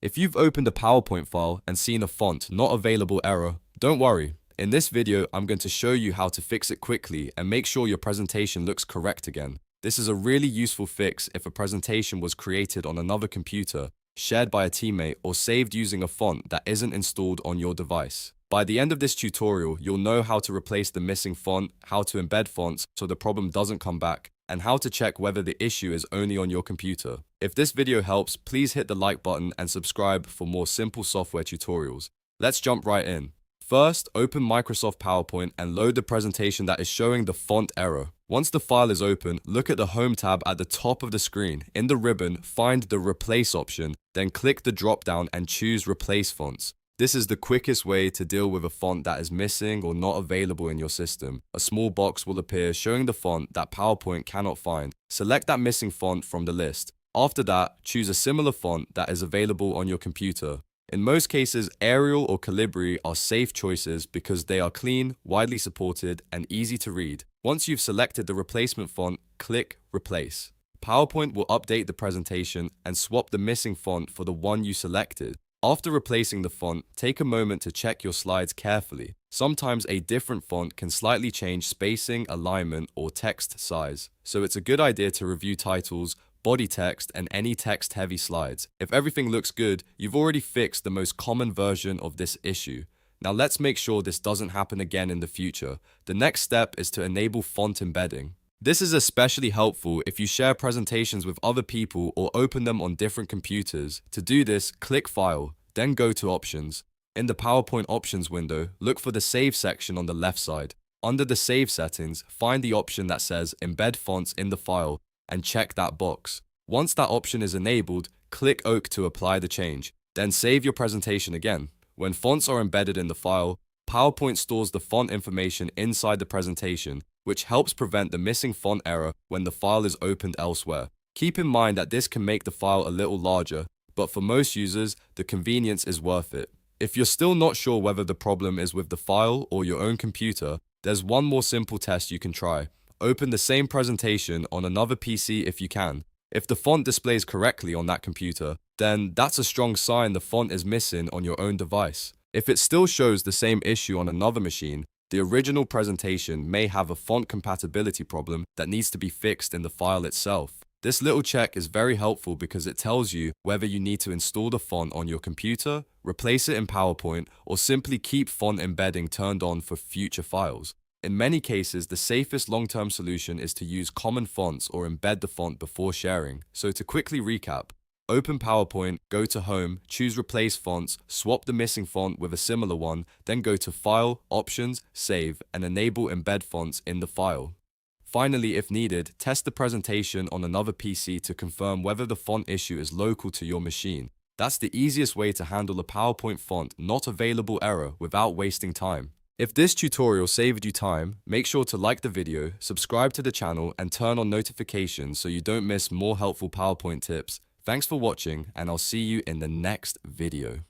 If you've opened a PowerPoint file and seen a font not available error, don't worry. In this video, I'm going to show you how to fix it quickly and make sure your presentation looks correct again. This is a really useful fix if a presentation was created on another computer, shared by a teammate, or saved using a font that isn't installed on your device. By the end of this tutorial, you'll know how to replace the missing font, how to embed fonts so the problem doesn't come back, and how to check whether the issue is only on your computer. If this video helps, please hit the like button and subscribe for more simple software tutorials. Let's jump right in. First, open Microsoft PowerPoint and load the presentation that is showing the font error. Once the file is open, look at the Home tab at the top of the screen. In the ribbon, find the Replace option, then click the drop-down and choose Replace Fonts. This is the quickest way to deal with a font that is missing or not available in your system. A small box will appear showing the font that PowerPoint cannot find. Select that missing font from the list. After that, choose a similar font that is available on your computer. In most cases, Arial or Calibri are safe choices because they are clean, widely supported, and easy to read. Once you've selected the replacement font, click Replace. PowerPoint will update the presentation and swap the missing font for the one you selected. After replacing the font, take a moment to check your slides carefully. Sometimes a different font can slightly change spacing, alignment, or text size, so it's a good idea to review titles, body text, and any text-heavy slides. If everything looks good, you've already fixed the most common version of this issue. Now let's make sure this doesn't happen again in the future. The next step is to enable font embedding. This is especially helpful if you share presentations with other people or open them on different computers. To do this, click File, then go to Options. In the PowerPoint Options window, look for the Save section on the left side. Under the Save settings, find the option that says Embed Fonts in the file and check that box. Once that option is enabled, click OK to apply the change. Then save your presentation again. When fonts are embedded in the file, PowerPoint stores the font information inside the presentation, which helps prevent the missing font error when the file is opened elsewhere. Keep in mind that this can make the file a little larger, but for most users, the convenience is worth it. If you're still not sure whether the problem is with the file or your own computer, there's one more simple test you can try. Open the same presentation on another PC if you can. If the font displays correctly on that computer, then that's a strong sign the font is missing on your own device. If it still shows the same issue on another machine, the original presentation may have a font compatibility problem that needs to be fixed in the file itself. This little check is very helpful because it tells you whether you need to install the font on your computer, replace it in PowerPoint, or simply keep font embedding turned on for future files. In many cases, the safest long-term solution is to use common fonts or embed the font before sharing. So to quickly recap, open PowerPoint, go to Home, choose Replace Fonts, swap the missing font with a similar one, then go to File, Options, Save, and enable Embed Fonts in the file. Finally, if needed, test the presentation on another PC to confirm whether the font issue is local to your machine. That's the easiest way to handle a PowerPoint font not available error without wasting time. If this tutorial saved you time, make sure to like the video, subscribe to the channel, and turn on notifications so you don't miss more helpful PowerPoint tips. Thanks for watching, and I'll see you in the next video.